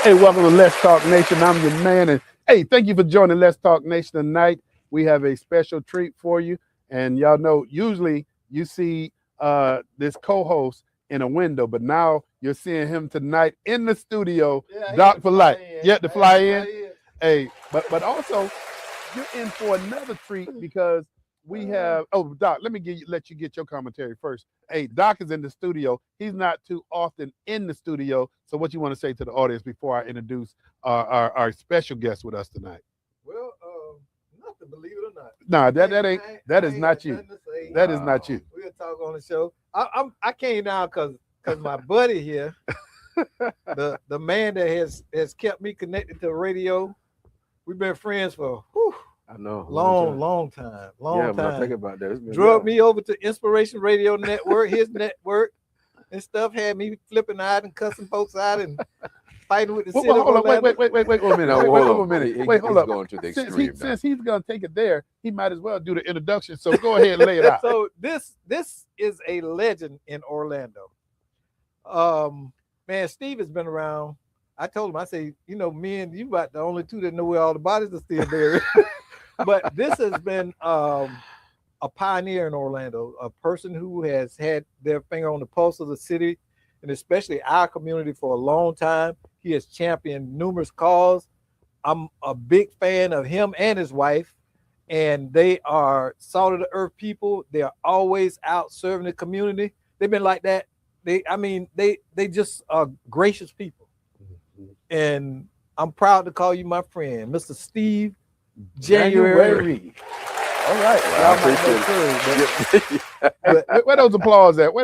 Hey, welcome to Let's Talk Nation. I'm your man. And hey, thank you for joining Let's Talk Nation tonight. We have a special treat for you. And y'all know, usually you see this co-host in a window, but now you're seeing him tonight in the studio, Doc for Life. You had to fly in. Hey, but also you're in for another treat because we have. Oh, Doc, let me let you get your commentary first. Hey, Doc is in the studio. He's not too often in the studio. So, what you want to say to the audience before I introduce our special guest with us tonight? Well, nothing, believe it or not. Nah, that is not you. That is not you. We'll talk on the show. I came down because my buddy here, the man that has kept me connected to the radio. We've been friends for I know long time. When I think about that, Drug me over to Inspiration Radio Network, his network, and stuff. Had me flipping out and cussing folks out and fighting with the city. Hold on, wait a minute. Wait a minute. Wait, hold up. Going to the extreme since he's gonna take it there, he might as well do the introduction. So go ahead and lay it out. So this is a legend in Orlando. Man, Steve has been around. I told him, I say, me and you about the only two that know where all the bodies are still buried. But this has been a pioneer in Orlando, a person who has had their finger on the pulse of the city and especially our community for a long time. He has championed numerous causes. I'm a big fan of him and his wife, and they are salt of the earth people. They are always out serving the community. They've been like that. They just are gracious people. And I'm proud to call you my friend, Mr. Steve January. All right. Well, I appreciate it. Where those applause at?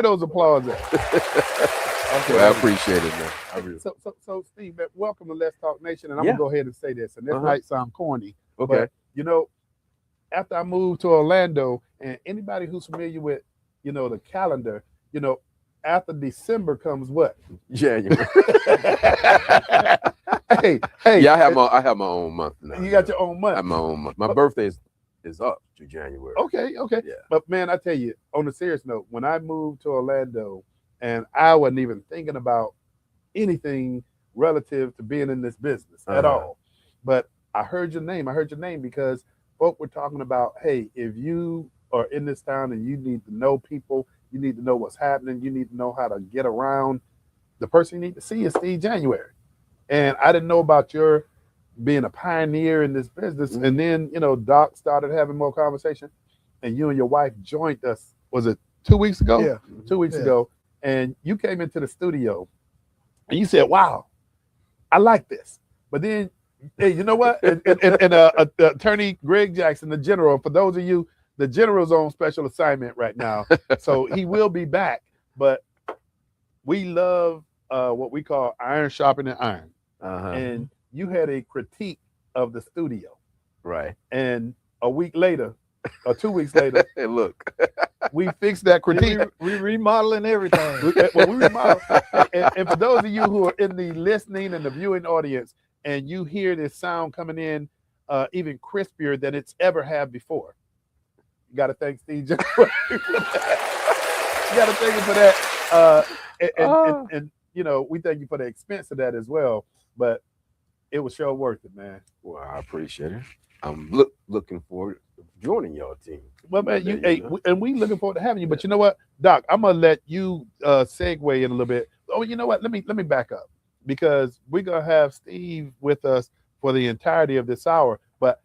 Okay, well, I appreciate it, man. So Steve, welcome to Let's Talk Nation. And I'm going to go ahead and say this. And this might sound corny. Okay. But, after I moved to Orlando, and anybody who's familiar with, the calendar, after December comes what? January. hey. Yeah, I have my own month now. You got your own month. I have my own month. My birthday is up to January. Okay. Yeah. But man, I tell you, on a serious note, when I moved to Orlando, and I wasn't even thinking about anything relative to being in this business at all. But I heard your name. Because folk were talking about, hey, if you are in this town and you need to know people, you need to know what's happening, you need to know how to get around, the person you need to see is Steve January. And I didn't know about your being a pioneer in this business. And then, Doc started having more conversation, and you and your wife joined us, was it 2 weeks ago? Yeah. 2 weeks ago. And you came into the studio and you said, wow, I like this. But then, hey, you know what? And attorney Greg Jackson, the general, for those of you, the general's on special assignment right now. So he will be back. But we love what we call iron sharpening iron. And you had a critique of the studio. Right. And a week later, or 2 weeks later, hey, look, we fixed that critique. We remodeling everything. We remodel. And for those of you who are in the listening and the viewing audience, and you hear this sound coming in even crispier than it's ever had before, you got to thank Steve January for that. You got to thank him for that. And we thank you for the expense of that as well. But it was sure worth it, man. Well, I appreciate it. I'm looking forward to joining your team. Well, man, and we looking forward to having you. But you know what, Doc, I'm gonna let you segue in a little bit. Oh, you know what? Let me back up, because we're gonna have Steve with us for the entirety of this hour. But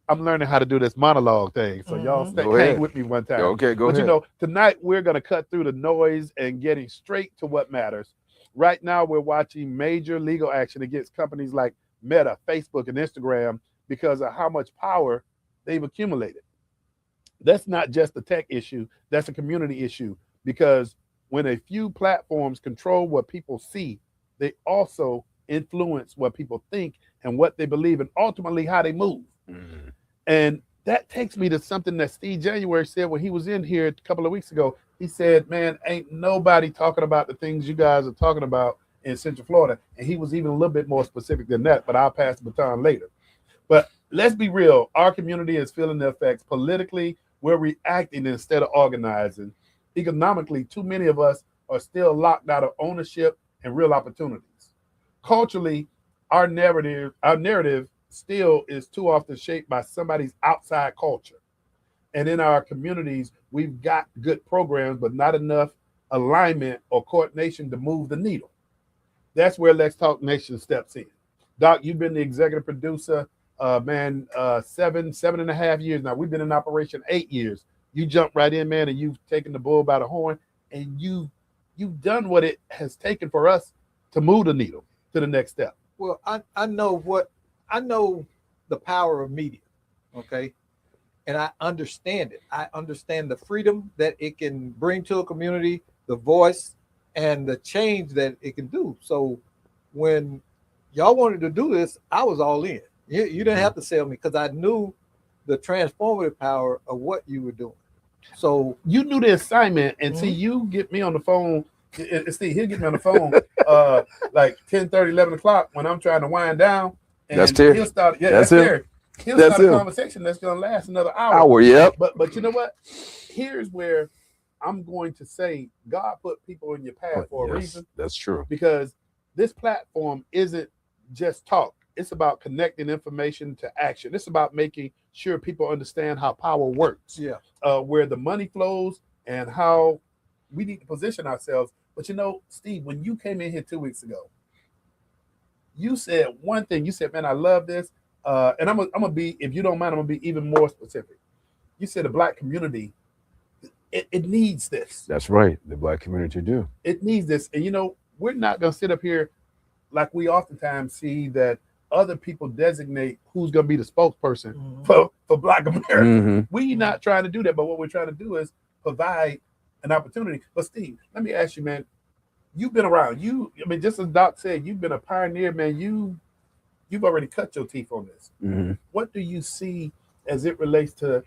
I'm learning how to do this monologue thing, so y'all hang with me one time. Okay, go ahead. But tonight we're gonna cut through the noise and getting straight to what matters. Right now, we're watching major legal action against companies like Meta, Facebook, and Instagram because of how much power they've accumulated. That's not just a tech issue, that's a community issue, because when a few platforms control what people see, they also influence what people think and what they believe, and ultimately how they move. And that takes me to something that Steve January said when he was in here a couple of weeks ago. He said, man, ain't nobody talking about the things you guys are talking about in Central Florida. And he was even a little bit more specific than that, but I'll pass the baton later. But let's be real. Our community is feeling the effects. Politically, we're reacting instead of organizing. Economically, too many of us are still locked out of ownership and real opportunities. Culturally, our narrative still is too often shaped by somebody's outside culture. And in our communities, we've got good programs, but not enough alignment or coordination to move the needle. That's where Let's Talk Nation steps in. Doc, you've been the executive producer, man, 7.5 years now. We've been in operation 8 years. You jumped right in, man, and you've taken the bull by the horn, and you've done what it has taken for us to move the needle to the next step. Well, I know the power of media, okay? And I understand it. I understand the freedom that it can bring to a community, the voice, and the change that it can do. So when y'all wanted to do this, I was all in. You didn't have to sell me because I knew the transformative power of what you were doing. So you knew the assignment, and see, you get me on the phone. And Steve, he'll get me on the phone like 10:30, 11 o'clock when I'm trying to wind down. And That's Terry. He'll start, That's him. Terry. He'll That's start a him. conversation that's going to last another hour. Yep. But you know what? Here's where I'm going to say God put people in your path for a reason. That's true. Because this platform isn't just talk. It's about connecting information to action. It's about making sure people understand how power works. Yeah. Where the money flows and how we need to position ourselves. But you know, Steve, when you came in here 2 weeks ago, you said one thing. You said, man, I love this. And I'm gonna be, if you don't mind, I'm gonna be even more specific. You said the Black community, it needs this. That's right. The Black community do. It needs this. And you know, we're not gonna sit up here like we oftentimes see that other people designate who's gonna be the spokesperson for Black America. We're not trying to do that, but what we're trying to do is provide an opportunity. But Steve, let me ask you, man, you've been around. Just as Doc said, you've been a pioneer, man. You've already cut your teeth on this. What do you see as it relates to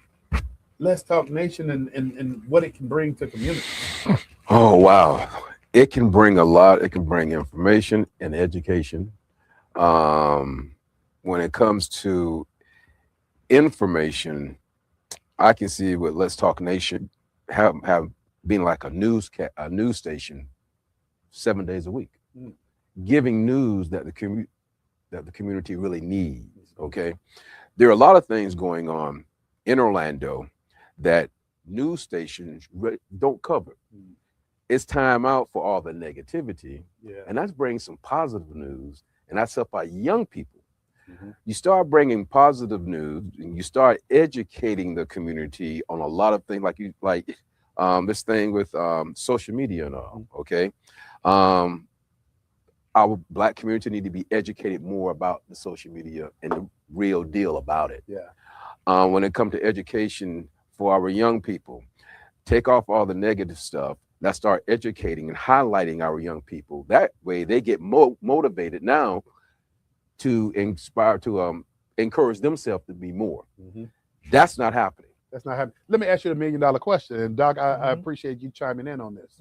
Let's Talk Nation and what it can bring to communities? Oh, wow. It can bring a lot. It can bring information and education. When it comes to information, I can see what Let's Talk Nation have been like a news station 7 days a week, giving news that the community really needs. Okay, there are a lot of things going on in Orlando that news stations don't cover. It's time out for all the negativity, and that's bringing some positive news, and that's up our young people. You start bringing positive news, and you start educating the community on a lot of things, like this thing with social media and all. Okay, our Black community need to be educated more about the social media and the real deal about it. When it comes to education for our young people, take off all the negative stuff. Let's start educating and highlighting our young people. That way they get motivated now to inspire, to encourage themselves to be more. That's not happening. That's not happening. Let me ask you the $1 million question. And Doc, I appreciate you chiming in on this.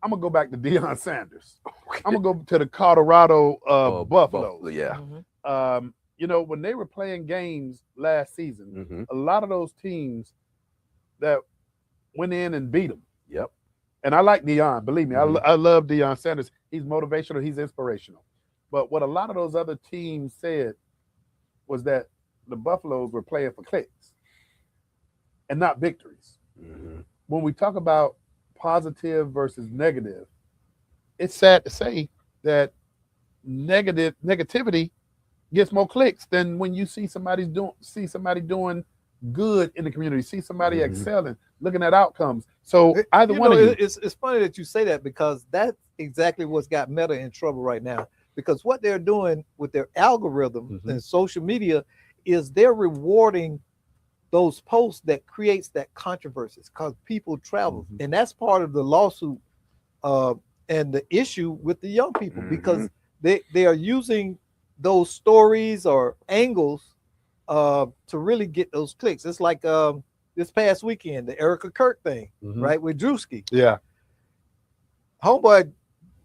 I'm gonna go back to Deion Sanders. I'm gonna go to the Colorado Buffaloes. You know, when they were playing games last season, a lot of those teams that went in and beat them. And I like Deion, believe me, I love Deion Sanders. He's motivational, he's inspirational. But what a lot of those other teams said was that the Buffaloes were playing for clicks and not victories. When we talk about positive versus negative, it's sad to say that negativity gets more clicks than when you see somebody doing good in the community, see somebody excelling, looking at outcomes. So either one of you. It's funny that you say that, because that's exactly what's got Meta in trouble right now. Because what they're doing with their algorithms and social media is they're rewarding those posts that creates that controversy, because people travel. And that's part of the lawsuit and the issue with the young people, because they are using those stories or angles to really get those clicks. It's like this past weekend, the Erica Kirk thing, right, with Drewski. Homeboy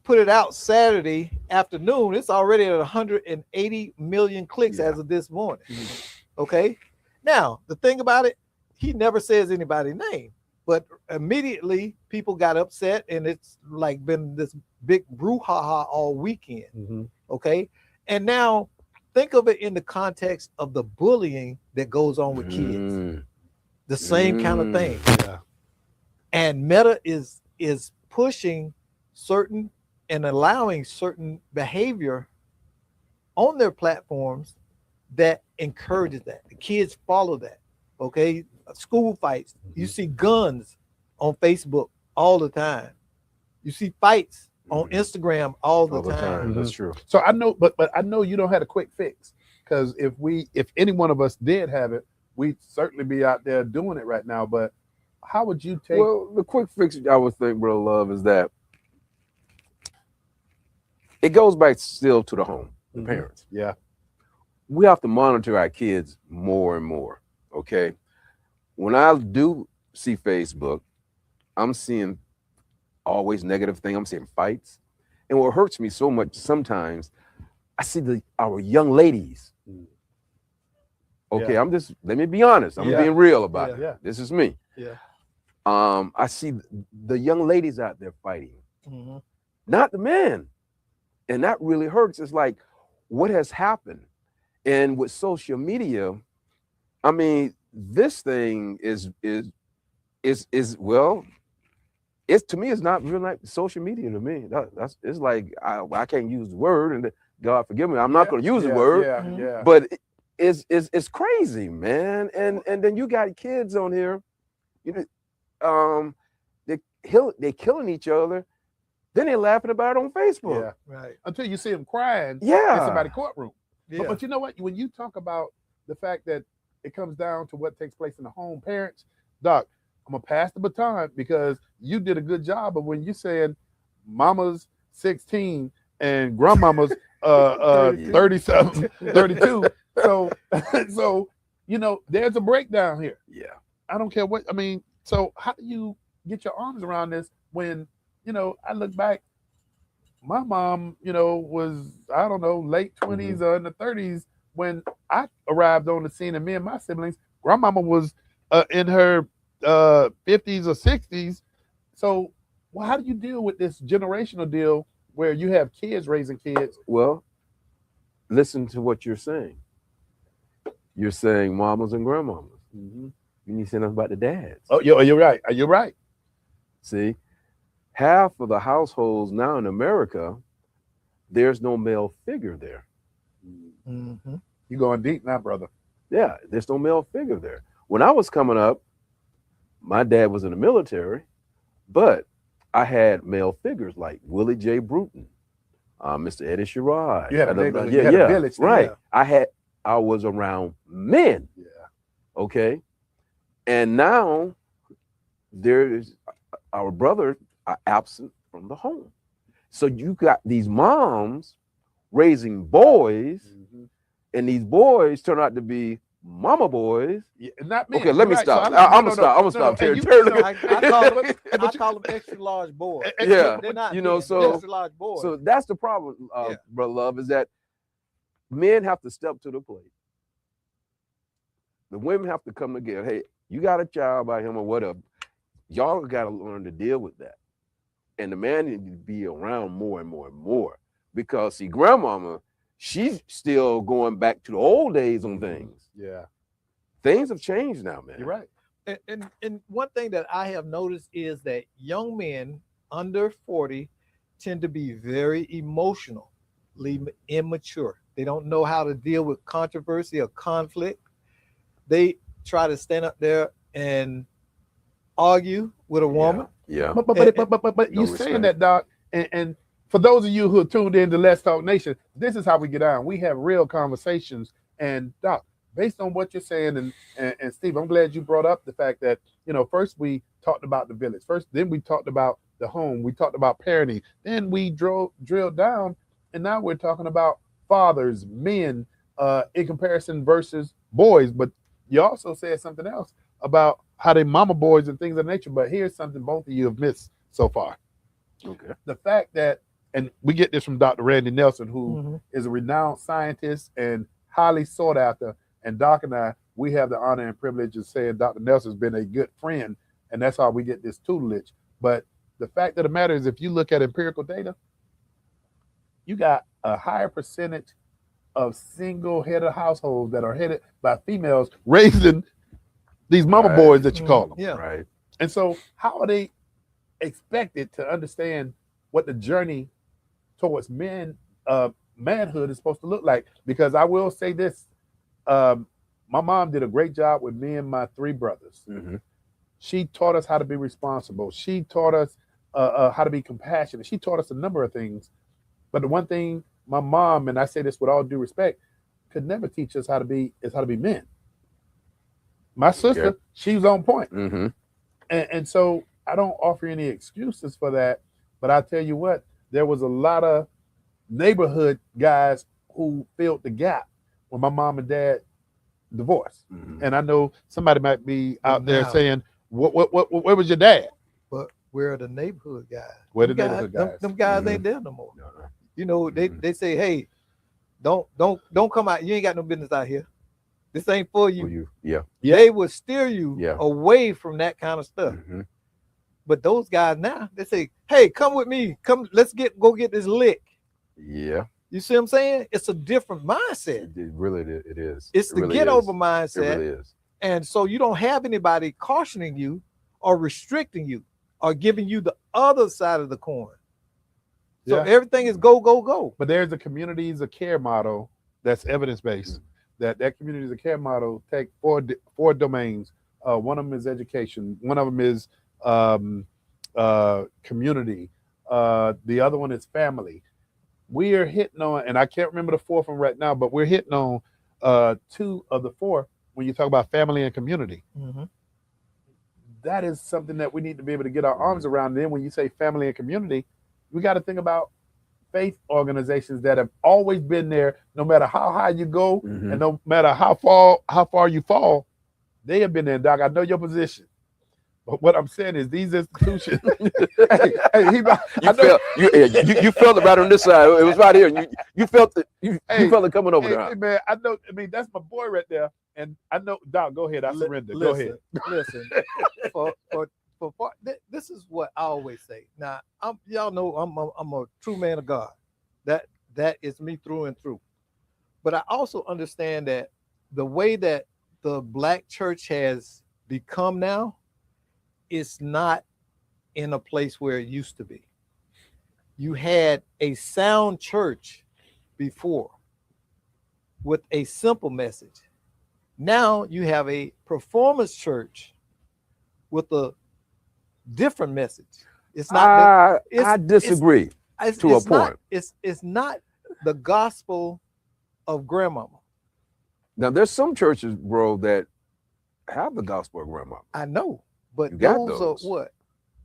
put it out Saturday afternoon. It's already at 180 million clicks as of this morning. Okay. Now, the thing about it, he never says anybody's name. But immediately people got upset, and it's like been this big brouhaha all weekend. Mm-hmm. Okay. And now think of it in the context of the bullying that goes on with kids. Mm, The same kind of thing. Yeah. And Meta is pushing certain and allowing certain behavior on their platforms that encourages that. The kids follow that. Okay. School fights. You see guns on Facebook all the time. You see fights on Instagram all the time. That's true. So I know, but I know you don't have a quick fix, because if any one of us did have it, we'd certainly be out there doing it right now. But how would you take? Well, the quick fix I would think, Brother Love, is that it goes back still to the home, the Mhm. parents. Yeah. We have to monitor our kids more and more. Okay. When I do see Facebook, I'm seeing always negative things. I'm seeing fights. And what hurts me so much sometimes, I see our young ladies. Okay, Yeah. let me be honest. I'm Yeah. being real about it. Yeah. This is me. Yeah. I see the young ladies out there fighting, Mhm. not the men. And that really hurts. It's like, what has happened? And with social media, I mean, this thing is well, it's, to me, it's not really like social media to me. That's it's like I can't use the word, and God forgive me, I'm not going to use the word. Yeah. Mhm. Yeah. But it's crazy, man. And then you got kids on here, you know, they killing each other. Then they're laughing about it on Facebook. Yeah. Right. Until you see them crying Yeah. in somebody's courtroom. Yeah. But you know what? When you talk about the fact that it comes down to what takes place in the home, parents, Doc, I'm gonna pass the baton, because you did a good job of when you said mama's 16 and grandmama's 30 something, 32. So so you know, there's a breakdown here. Yeah. I don't care what I mean. So how do you get your arms around this when, you know, I look back, my mom, you know, was, I don't know, late 20s or in the 30s when I arrived on the scene, and me and my siblings, grandmama was in her 50s or 60s. So, well, how do you deal with this generational deal where you have kids raising kids? Well, listen to what you're saying. You're saying mamas and grandmamas. You need to say nothing about the dads. Oh, you're right. You're right. See, half of the households now in America, there's no male figure there. Mhm. You're going deep now, brother. Yeah, there's no male figure there. When I was coming up, my dad was in the military, but I had male figures like Willie J. Bruton, Mr. Eddie Sherrod. You had a village there. Right. I was around men. Yeah. Okay. And now there's our brothers are absent from the home. So you got these moms raising boys, and these boys turn out to be mama boys. Yeah, not me. Okay, let me You're right. stop. So I'm gonna stop. and Terry. you- Terry, no, look at- I call them extra large boys. Yeah. They're not You know, men, so- they're extra large boys. So that's the problem, Yeah. Brother Love, is that men have to step to the plate. The women have to come together. Hey, you got a child by him or whatever. Y'all got to learn to deal with that. And the man needs to be around more and more and more. Because, see, grandmama, she's still going back to the old days on things. Yeah. Things have changed now, man. You're right. And one thing that I have noticed is that young men under 40 tend to be very emotionally immature. They don't know how to deal with controversy or conflict. They try to stand up there and argue with a woman. Yeah. But No you saying respect. that, Doc, and for those of you who are tuned in to Let's Talk Nation, this is how we get on. We have real conversations. And Doc, based on what you're saying, and Steve, I'm glad you brought up the fact that, you know, first we talked about the village. Then we talked about the home. We talked about parenting. Then we drilled down, and now we're talking about fathers, men, in comparison versus boys. But you also said something else about how they mama boys and things of that nature. But here's something both of you have missed so far. Okay. The fact that, and we get this from Dr. Randy Nelson, who Mhm. is a renowned scientist and highly sought after. And Doc and I, we have the honor and privilege of saying Dr. Nelson's been a good friend and that's how we get this tutelage. But the fact of the matter is, if you look at empirical data, you got a higher percentage of single-headed households that are headed by females raising these mama Right. boys that you call them. Yeah. Right. And so how are they expected to understand what the journey towards manhood is supposed to look like? Because I will say this, my mom did a great job with me and my 3 brothers. Mm-hmm. She taught us how to be responsible. She taught us how to be compassionate. She taught us a number of things. But the one thing my mom, and I say this with all due respect, could never teach us how to be men. My sister, Yeah. she was on point. Mm-hmm. And so I don't offer any excuses for that. But I tell you what, there was a lot of neighborhood guys who filled the gap when my mom and dad divorced. Mm-hmm. And I know somebody might be out there Now. saying, where was your dad? But where are the neighborhood guys? Where the Them neighborhood them- guys? Them guys Mhm. ain't there no more. No, no. You know, Mhm. they say, hey, don't come out. You ain't got no business out here. This ain't for you. For you. Yeah. Yeah. They will steer you Yeah. away from that kind of stuff. Mm-hmm. But those guys now, they say, hey, come with me. Come, let's go get this lick. Yeah. You see what I'm saying? It's a different mindset. It really it is. It's It the really get is. over It mindset. really is. And so you don't have anybody cautioning you or restricting you or giving you the other side of the coin. So Yeah. everything is go, go, go. But there's a communities of care model that's evidence-based. That communities of care model take four domains. One of them is education. One of them is community. The other one is family. We are hitting on, and I can't remember the 4th one right now, but we're hitting on 2 of the 4 when you talk about family and community. Mhm. That is something that we need to be able to get our arms around. And then when you say family and community, we got to think about faith organizations that have always been there, no matter how high you go, Mhm. and no matter how far you fall, they have been there. Doc, I know your position, but what I'm saying is these institutions. You felt it right on this side. It was right here. You felt it. You felt it coming over there. Hey, man, I know. I mean, that's my boy right there, and I know. Doc, go ahead. I surrender. Go ahead. Listen. This is what I always say. Now, y'all know I'm a true man of God. That is me through and through. But I also understand that the way that the Black church has become now is not in a place where it used to be. You had a sound church before with a simple message. Now you have a performance church with a different message. It's not. I disagree to a point. It's not the gospel of grandmama. Now there's some churches, bro, that have the gospel of grandma. I know, but You got those those. are what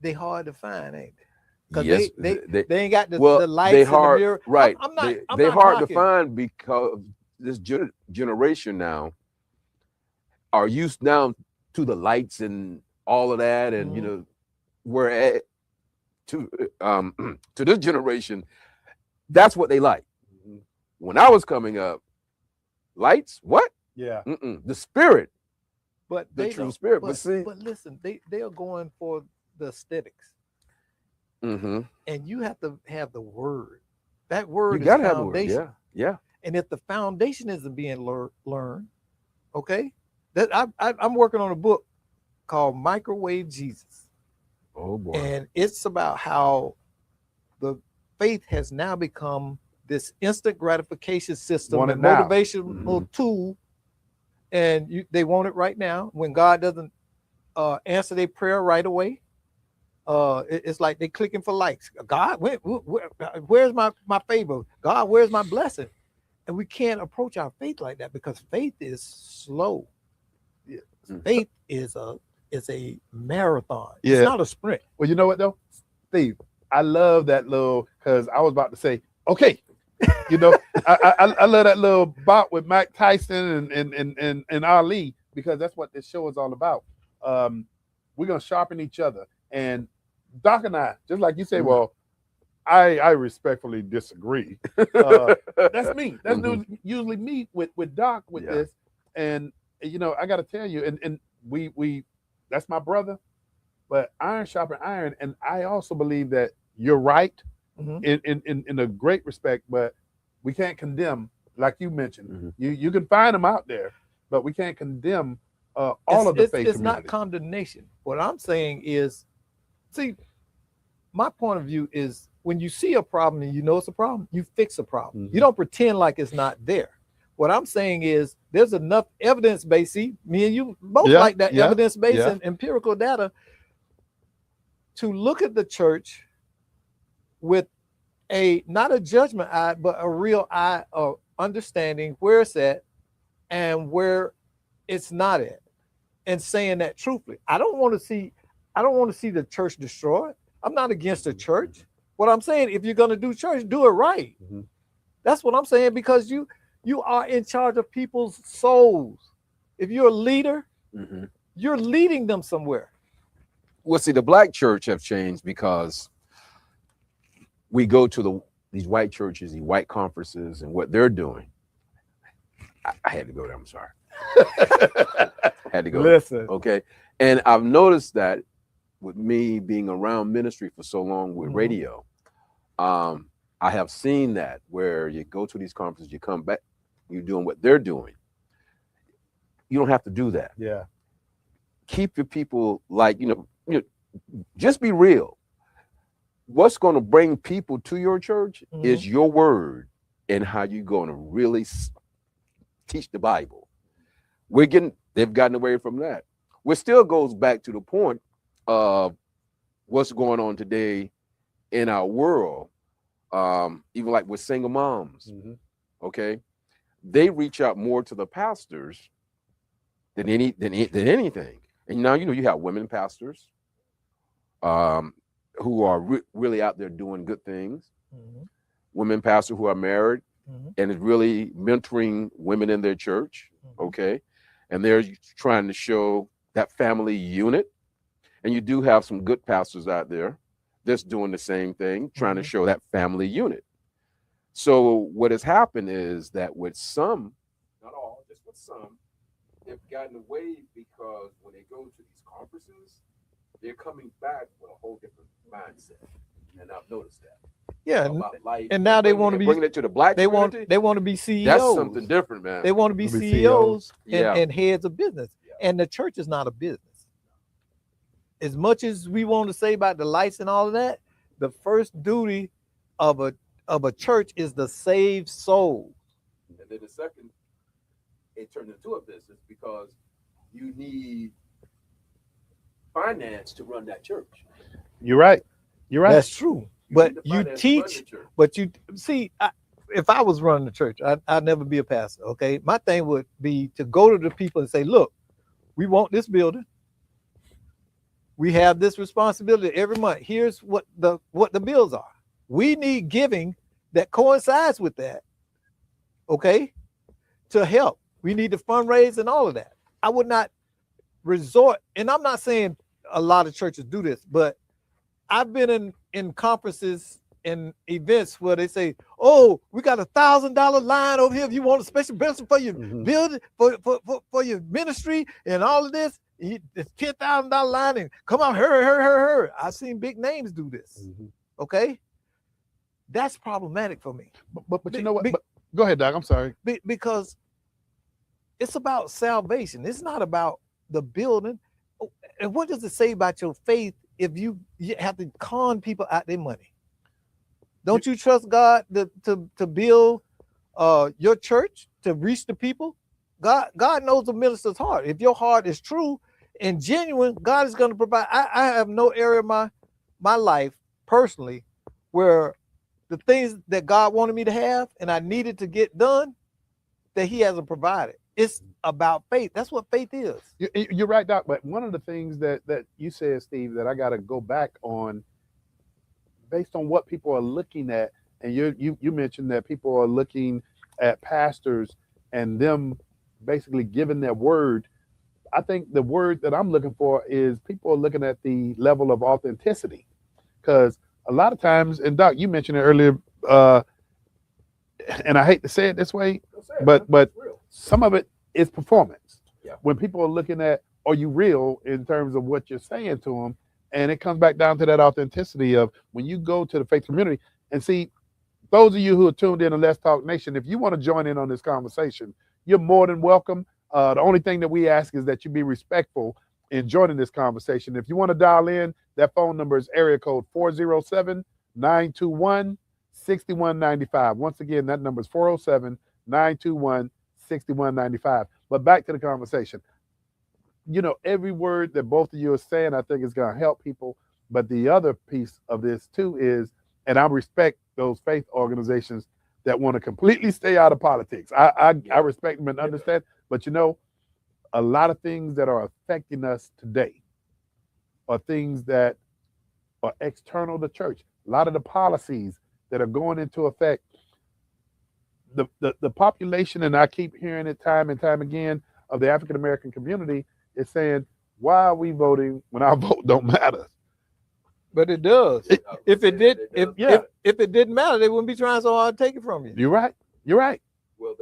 they hard to find, ain't they? Because Yes, they ain't got the well, lights they and hard, the mirror. right? I'm not. I'm they not hard to knocking. find because this generation now are used now to the lights and all of that, and you Mhm. know, where to this generation, that's what they like. When I was coming up, lights, what? Yeah. The spirit, But the they true don't- spirit. But, But see, but listen, they are going for the aesthetics, mhm. and you have to have the word. That You word is gotta have a word. foundation. Yeah, yeah. And if the foundation isn't being learned, okay, that I'm working on a book called Microwave Jesus, Oh boy. and it's about how the faith has now become this instant gratification system, Want a it now. motivational tool, and they want it right now. When God doesn't answer their prayer right away, it's like they clicking for likes. God, where's my favor? God, where's my blessing? And we can't approach our faith like that because faith is slow. Faith is a marathon. Yeah. It's not a sprint. Well, you know what though, Steve, I love that little, because I was about to say, okay, you know, I love that little bout with Mike Tyson and Ali, because that's what this show is all about. We're gonna sharpen each other, and Doc and I, just like you say, well, I respectfully disagree. That's me. That's usually me with Doc with Yeah. this, and you know, I got to tell you, and we that's my brother, but iron sharpen iron. And I also believe that you're right Mhm. in a great respect, but we can't condemn, like you mentioned. Mhm. You can find them out there, but we can't condemn all of the faith It's not community. condemnation. What I'm saying is, see, my point of view is when you see a problem and you know it's a problem, you fix a problem. Mhm. You don't pretend like it's not there. What I'm saying is there's enough evidence based. See, me and you both Yeah, like that yeah, evidence based yeah. and empirical data to look at the church with a not a judgment eye, but a real eye of understanding where it's at and where it's not at, and saying that truthfully. I don't want to see the church destroyed. I'm not against the church. What I'm saying, if you're going to do church, do it right. Mhm. That's what I'm saying, because you are in charge of people's souls. If you're a leader, Mhm. you're leading them somewhere. Well, see, the black church have changed because we go to these white churches, these white conferences, and what they're doing. I had to go there. I'm sorry. Had to go. Listen. Okay. And I've noticed that with me being around ministry for so long with Mhm. radio, I have seen that where you go to these conferences, you come back, you're doing what they're doing. You don't have to do that. Yeah. Keep your people like, just be real. What's going to bring people to your church is your word and how you're going to really teach the Bible. They've gotten away from that. Which still goes back to the point of what's going on today in our world, even like with single moms. Mhm. Okay, they reach out more to the pastors than anything. And now you have women pastors who are really out there doing good things. Mhm. Women pastors who are married Mhm. and is really mentoring women in their church. Mhm. Okay, and they're trying to show that family unit. And you do have some good pastors out there that's doing the same thing, trying to Mhm. show that family unit. So what has happened is that with some, not all, just with some, they've gotten away because when they go to these conferences, they're coming back with a whole different mindset. And I've noticed that. Yeah, About life. and now they want to be bringing it to the black community. they want to be CEOs. That's something different, man. They want to be Wanna be CEOs Yeah. and heads of business. Yeah. And the church is not a business. As much as we want to say about the lights and all of that, the first duty of a church is to save souls. And then the second, it turned into a business because you need finance to run that church. You're right. You're right. That's true. You But need the you finance to run teach, the church. but you see, if I was running the church, I'd never be a pastor. Okay, my thing would be to go to the people and say, "Look, we want this building. We have this responsibility every month. Here's what the bills are. We need giving that coincides with that. Okay, to help. We need to fundraise and all of that. I would not resort, and I'm not saying a lot of churches do this, but I've been in conferences and events where they say, "Oh, we got $1,000 line over here if you want a special blessing for your Mhm. building, for your ministry and all of this. It's $10,000 line and come on, hurry. I've seen big names do this. Mhm. Okay, that's problematic for me But you know what? Go ahead, Doc. I'm sorry. because it's about salvation. It's not about the building. And what does it say about your faith if you have to con people out their money? Don't you trust God to build your church to reach the people? God knows the minister's heart. If your heart is true and genuine, God is going to provide. I have no area of my life personally where the things that God wanted me to have and I needed to get done that He hasn't provided. It's about faith. That's what faith is. You're right, Doc. But one of the things that you said, Steve, that I got to go back on, based on what people are looking at, and you mentioned that people are looking at pastors and them basically giving their word. I think the word that I'm looking for is people are looking at the level of authenticity, because a lot of times, and Doc, you mentioned it earlier, and I hate to say it this way, but some of it is performance. Yeah. When people are looking at, are you real in terms of what you're saying to them, And it comes back down to that authenticity of when you go to the faith community and see those of you who are tuned in to Let's Talk Nation, if you want to join in on this conversation, you're more than welcome. The only thing that we ask is that you be respectful in joining this conversation. If you want to dial in, that phone number is area code 407-921-6195. Once again, that number is 407-921-6195. But back to the conversation. You know, every word that both of you are saying, I think is going to help people. But the other piece of this too is, and I respect those faith organizations that want to completely stay out of politics. I respect them and understand. But you know, a lot of things that are affecting us today are things that are external to church. A lot of the policies that are going into effect, the population, and I keep hearing it time and time again, of the African American community is saying, why are we voting when our vote don't matter? But it does. If it didn't matter, they wouldn't be trying so hard to take it from you. You're right. You're right. Well,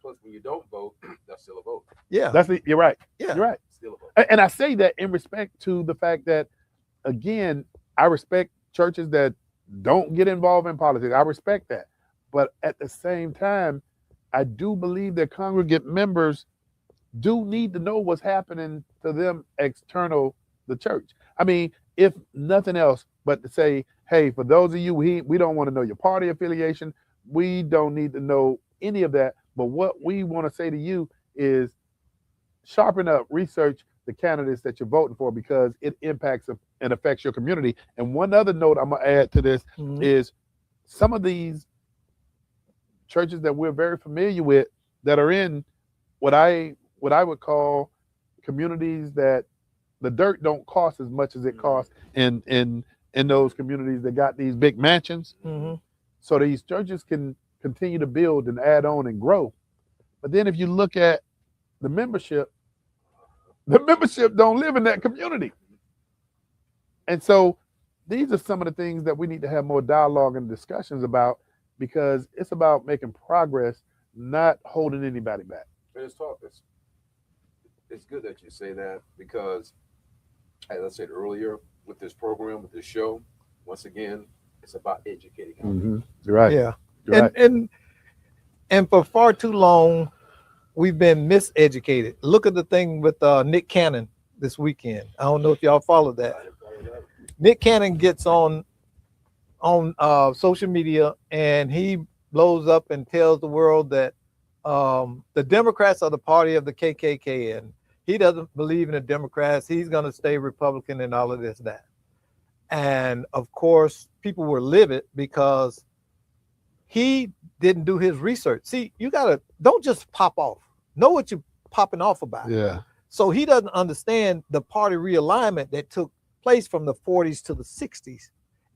plus when you don't vote, that's still a vote. Yeah. You're right. Yeah. You're right. Still a vote. And I say that in respect to the fact that, again, I respect churches that don't get involved in politics. I respect that. But at the same time, I do believe that congregate members do need to know what's happening to them external the church. I mean, if nothing else but to say, hey, for those of you, we don't want to know your party affiliation. We don't need to know any of that. But what we want to say to you is sharpen up, research the candidates that you're voting for, because it impacts and affects your community. And one other note I'm going to add to this is some of these churches that we're very familiar with that are in what I would call communities that the dirt don't cost as much as it costs in those communities that got these big mansions. So these churches can continue to build and add on and grow. But then if you look at the membership don't live in that community. And so these are some of the things that we need to have more dialogue and discussions about, because it's about making progress, not holding anybody back. It's good that you say that, because as I said earlier, with this program, with this show, once again, it's about educating. You're right. Yeah. You're right. And for far too long, we've been miseducated. Look at the thing with Nick Cannon this weekend. I don't know if y'all followed that. Nick Cannon gets on social media and he blows up and tells the world that the Democrats are the party of the KKK, and he doesn't believe in the Democrats. He's going to stay Republican and all of this, that. And of course, people were livid because he didn't do his research. See, you don't just pop off. Know what you're popping off about. Yeah. So he doesn't understand the party realignment that took place from the 40s to the 60s.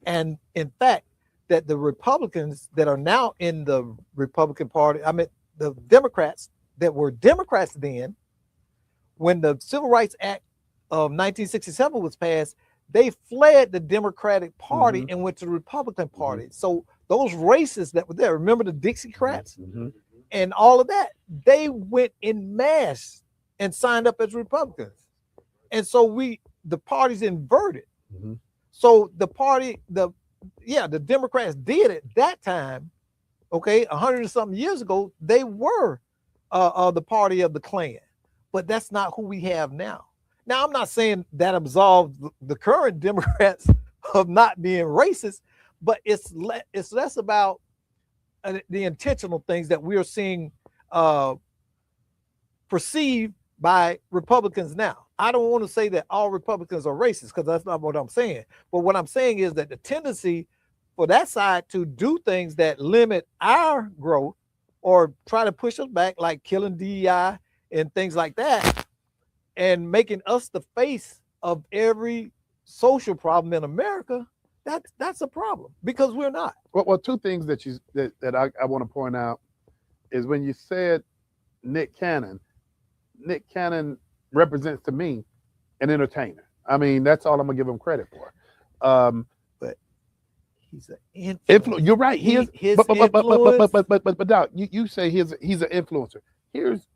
And in fact, that the Republicans that are now in the Republican Party, I mean, the Democrats that were Democrats then, when the Civil Rights Act of 1967 was passed, they fled the Democratic Party and went to the Republican Party. So those racists that were there, remember the Dixiecrats and all of that, they went in mass and signed up as Republicans. And so the party's inverted. So the Democrats did it that time, okay, 100 and something years ago, they were the party of the Klan. But that's not who we have now. Now, I'm not saying that absolved the current Democrats of not being racist, but it's less about the intentional things that we are seeing perceived by Republicans now. I don't want to say that all Republicans are racist, because that's not what I'm saying. But what I'm saying is that the tendency for that side to do things that limit our growth or try to push us back, like killing DEI and things like that, and making us the face of every social problem in America, that's a problem, because we're not. Well, two things that I want to point out is when you said Nick Cannon represents to me an entertainer. I mean, that's all I'm gonna give him credit for. But he's an influencer. You're right. He is. But Doc, you say he's an influencer. Here's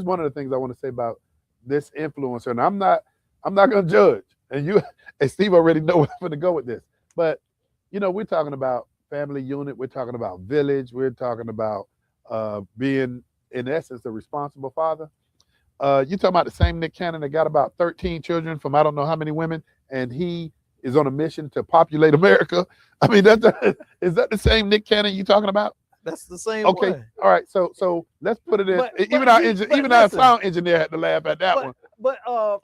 one of the things I want to say about this influencer, and I'm not gonna judge. and Steve already know where I'm going to go with this. But we're talking about family unit. We're talking about village. We're talking about being, in essence, a responsible father. You talking about the same Nick Cannon that got about 13 children from I don't know how many women, and he is on a mission to populate America. I mean, is that the same Nick Cannon you talking about? That's the same Okay, one. all right. So let's put it in. But Even our listen, sound engineer had to laugh at that one. But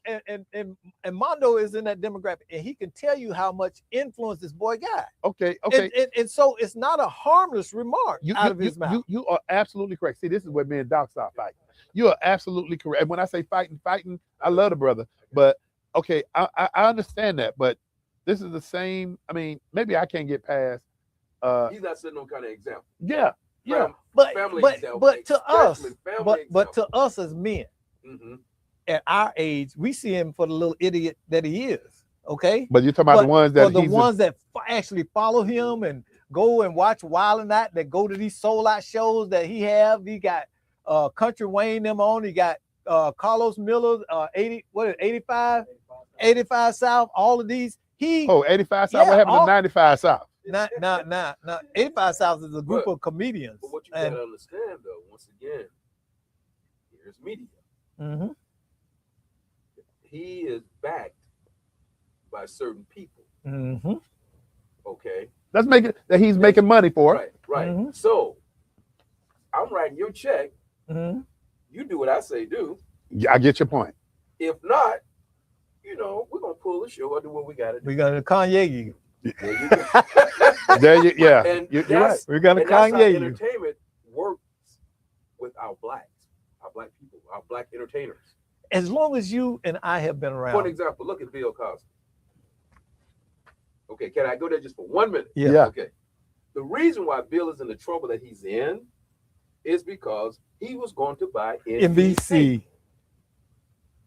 and Mondo is in that demographic, and he can tell you how much influence this boy got. Okay. And so it's not a harmless remark out of his mouth. You are absolutely correct. See, this is where me and Doc start fighting. You are absolutely correct. And when I say fighting, I love the brother. But okay, I understand that. But this is the same. I mean, maybe I can't get past. He's not setting no kind of example. Yeah. But to us, example. but to us as men, at our age, we see him for the little idiot that he is. Okay. But you're talking about the ones that that actually follow him and go and watch Wild and Out, that go to these sold out shows that he have. He got Country Wayne them on. He got Carlos Miller, 85 South. All of these. 85 South. What happened to 95 South? Nah. 85 South is a group of comedians. But what you gotta understand, though, once again, here's media. He is backed by certain people. Okay. Let's make it that he's making money for it. Right. So I'm writing your check. You do what I say do. Yeah, I get your point. If not, we're gonna pull the show or do what we gotta do. We're gonna Kanye you. There you, yeah. And you're right. We're gonna that's how Kanye you. entertainment works with our black people, our black entertainers. As long as you and I have been around. For an example, look at Bill Cosby. Okay, can I go there just for 1 minute? Yeah. Okay. The reason why Bill is in the trouble that he's in is because he was going to buy NBC.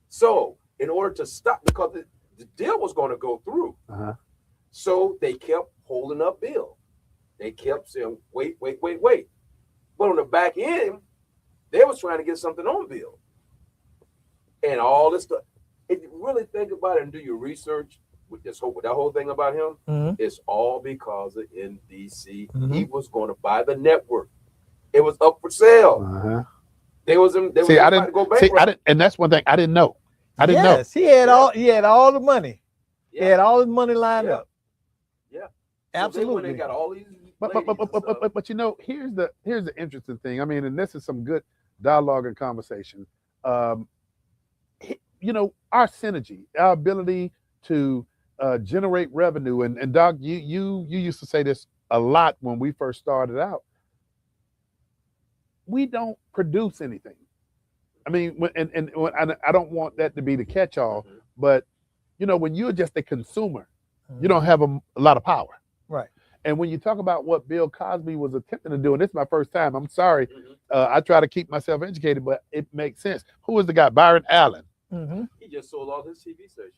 So, in order to stop, because the deal was going to go through, so they kept holding up Bill. They kept saying, wait. But on the back end, they was trying to get something on Bill. And all this stuff. If you really think about it and do your research with that whole thing about him, it's all because of NBC. He was going to buy the network. It was up for sale. They was about to go bankrupt. And that's one thing I didn't know. I didn't know. He had all the money. Yeah. He had all the money lined up. Yeah. Absolutely. So they got all these but here's the interesting thing. I mean, and this is some good dialogue and conversation. Our synergy, our ability to generate revenue, and Doc, you used to say this a lot when we first started out. We don't produce anything. I mean, I don't want that to be the catch-all, but when you're just a consumer, you don't have a lot of power. Right. And when you talk about what Bill Cosby was attempting to do, and this is my first time, I'm sorry, I try to keep myself educated, but it makes sense. Who was the guy? Byron Allen. He just sold all his TV stations.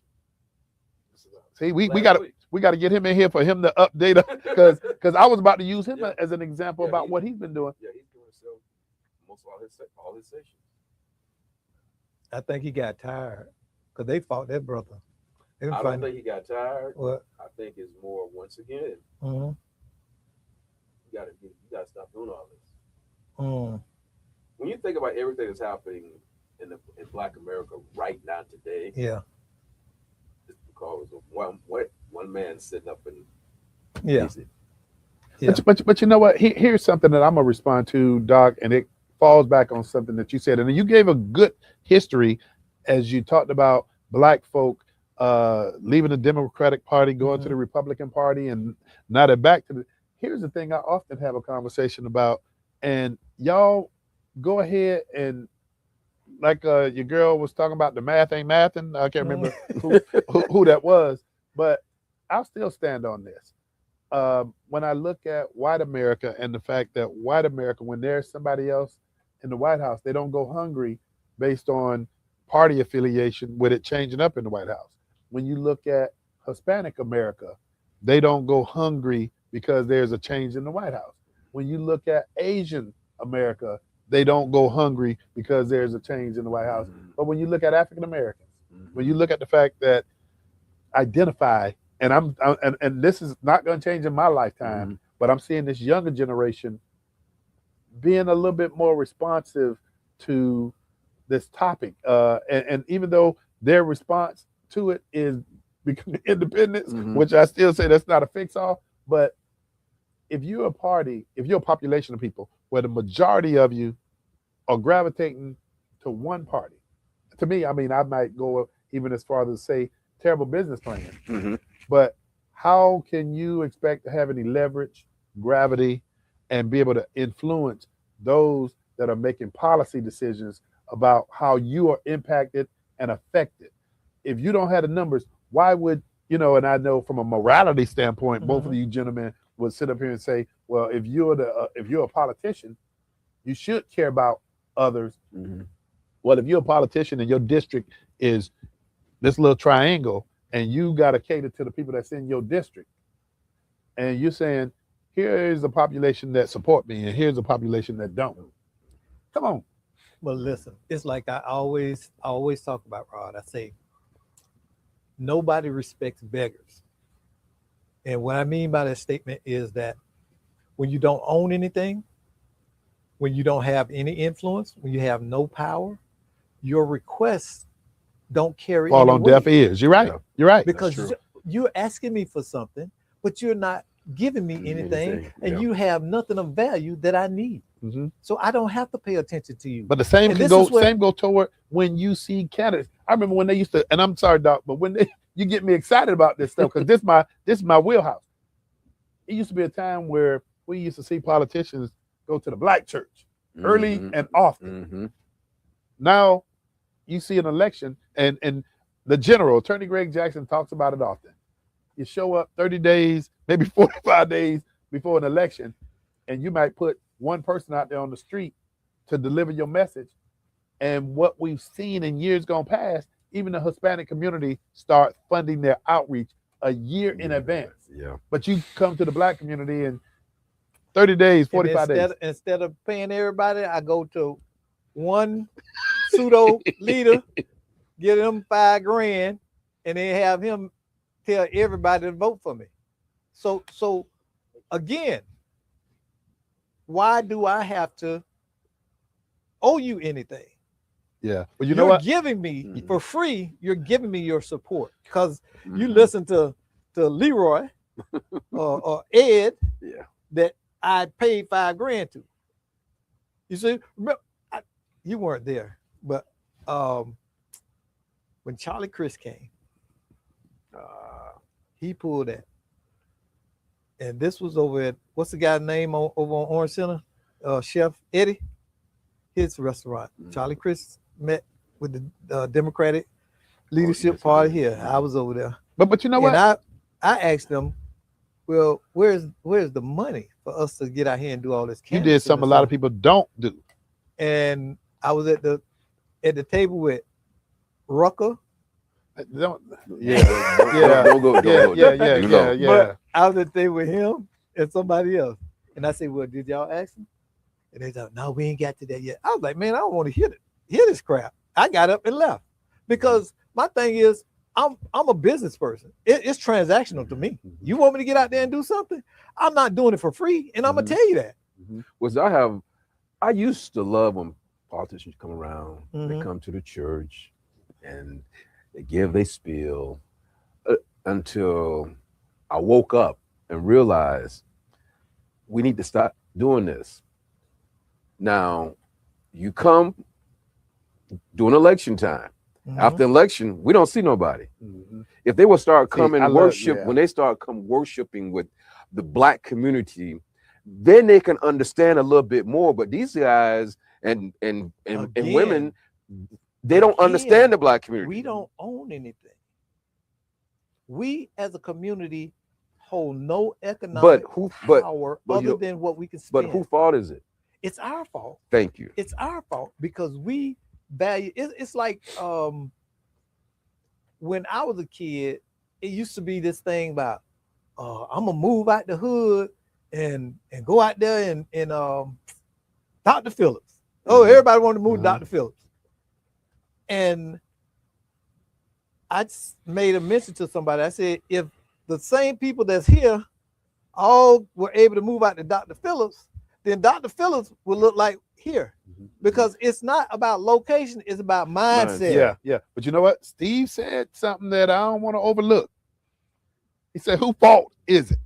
See, we got to get him in here for him to update us, because I was about to use him as an example about what he's been doing. Yeah, he's doing so most of all his stations. I think he got tired because they fought that brother. I don't think he got tired. What? I think it's more, once again, you gotta stop doing all this. When you think about everything that's happening in Black America right now today, it's because of one man sitting up and But you know what? Here's something that I'm gonna respond to, Doc, and it falls back on something that you said, and you gave a good history as you talked about Black folk leaving the Democratic Party, going to the Republican Party, and now they're back to the. Here's the thing I often have a conversation about, and y'all go ahead and like your girl was talking about the math ain't mathing. I can't remember who that was, but I'll still stand on this. When I look at white America and the fact that white America, when there's somebody else in the White House, they don't go hungry based on party affiliation with it changing up in the White House. When you look at Hispanic America, they don't go hungry because there's a change in the White House. When you look at Asian America, they don't go hungry because there's a change in the White House. But when you look at African Americans, when you look at the fact that identify, and and this is not going to change in my lifetime, but I'm seeing this younger generation being a little bit more responsive to this topic. And even though their response to it is becoming independence, which I still say that's not a fix-all, but if you're a party, if you're a population of people where the majority of you are gravitating to one party, to me, I mean, I might go even as far as to say terrible business plan. But how can you expect to have any leverage, gravity, and be able to influence those that are making policy decisions about how you are impacted and affected? If you don't have the numbers, why would, you know, and I know from a morality standpoint, both of you gentlemen would sit up here and say, well, if you're a politician, you should care about others. Well, if you're a politician and your district is this little triangle and you got to cater to the people that's in your district, and you're saying, here is a population that support me and here's a population that don't. Come on. Well, listen, it's like I always talk about, Rod. I say, nobody respects beggars. And what I mean by that statement is that when you don't own anything, when you don't have any influence, when you have no power, your requests don't carry fall any on weight. deaf ears. You're right. You're right. Because you're asking me for something, but you're not giving me anything, and you have nothing of value that I need. So I don't have to pay attention to you. But the same go toward when you see candidates. I remember when they used to, and I'm sorry, Doc, but when you get me excited about this stuff, because this is my wheelhouse. It used to be a time where we used to see politicians go to the black church early and often. Now you see an election, and the general, Attorney Greg Jackson, talks about it often. You show up 30 days, maybe 45 days before an election, and you might put one person out there on the street to deliver your message. And what we've seen in years gone past, even the Hispanic community start funding their outreach a year in advance. But you come to the black community in 30 days, 45 days. Instead of paying everybody, I go to one pseudo leader, get him $5,000, and then have him tell everybody to vote for me. So again, why do I have to owe you anything? Yeah, well, you're giving me for free. You're giving me your support because you listen to Leroy or Ed that I paid $5,000 to. You see, remember, you weren't there, but when Charlie Chris came, he pulled that, and this was over at what's the guy's name over on Orange Center, Chef Eddie, his restaurant. Charlie Chris met with the Democratic Leadership Party here. I was over there, but you know what? And I asked them, well, where's the money for us to get out here and do all this? You did something a lot of people don't do. And I was at the table with Rucker. Don't go. But I was at the table with him and somebody else. And I said, well, did y'all ask him? And they said, no, we ain't got to that yet. I was like, man, I don't want to hear this crap. I got up and left because my thing is, I'm a business person. It's transactional to me. You want me to get out there and do something? I'm not doing it for free, and I'm gonna tell you that. I used to love when politicians come around. They come to the church and they give their spiel until I woke up and realized we need to stop doing this. Now, you come during election time. After election, we don't see nobody. If they will start coming when they start worshiping with the black community, then they can understand a little bit more. But these guys and women, they don't understand the black community. We don't own anything. We as a community hold no economic power other than what we can spend. But whose fault is it? It's our fault. Thank you. It's our fault because we value it's like when I was a kid, it used to be this thing about I'm gonna move out the hood and go out there and Dr. Phillips. Oh, everybody wanted to move to Dr. Phillips. And made a mention to somebody. I said, if the same people that's here all were able to move out to Dr. Phillips, then Dr. Phillips will look like here. Because it's not about location, it's about mindset. Yeah, yeah. But you know what? Steve said something that I don't want to overlook. He said, "Whose fault is it?"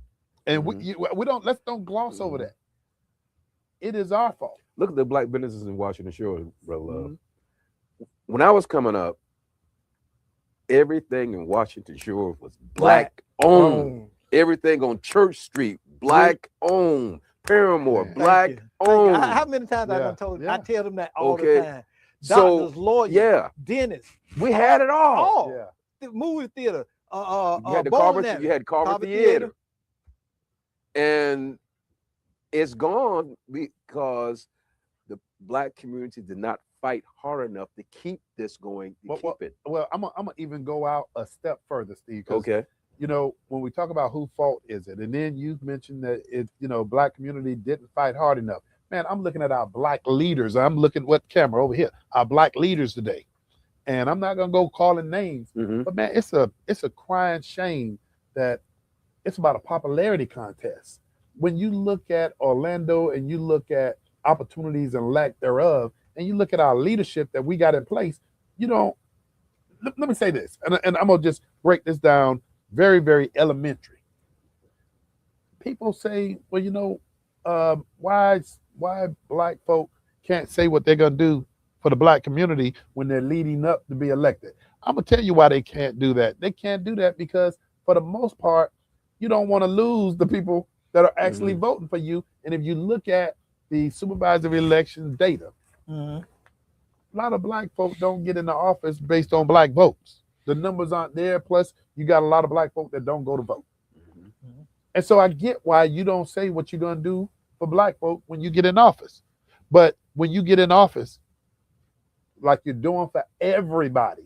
And we don't gloss over that. It is our fault. Look at the black businesses in Washington Shore, Brother Love. When I was coming up, everything in Washington Shore was black owned. Everything on Church Street, black owned. Paramore, black owned. How many times I told you? I tell them that all the time. So, doctors, lawyers, dentists. We had it all. Yeah. The movie theater. You had the Carver Theater. And it's gone because the black community did not fight hard enough to keep this going. Well, I'm gonna even go out a step further, Steve. Okay. You know, when we talk about whose fault is it, and then you mentioned that black community didn't fight hard enough. Man, I'm looking at our black leaders. I'm looking what camera over here. Our black leaders today, and I'm not gonna go calling names, but man, it's a crying shame that it's about a popularity contest. When you look at Orlando and you look at opportunities and lack thereof, and you look at our leadership that we got in place, let me say this, and I'm gonna just break this down very, very elementary. People say, well, why black folk can't say what they're gonna do for the black community when they're leading up to be elected. I'm gonna tell you why they can't do that. They can't do that because for the most part, you don't want to lose the people that are actually voting for you. And if you look at the supervisory election data, a lot of black folks don't get into office based on black votes. The numbers aren't there. Plus, you got a lot of black folk that don't go to vote. And so I get why you don't say what you're going to do for black folk when you get in office. But when you get in office, like you're doing for everybody,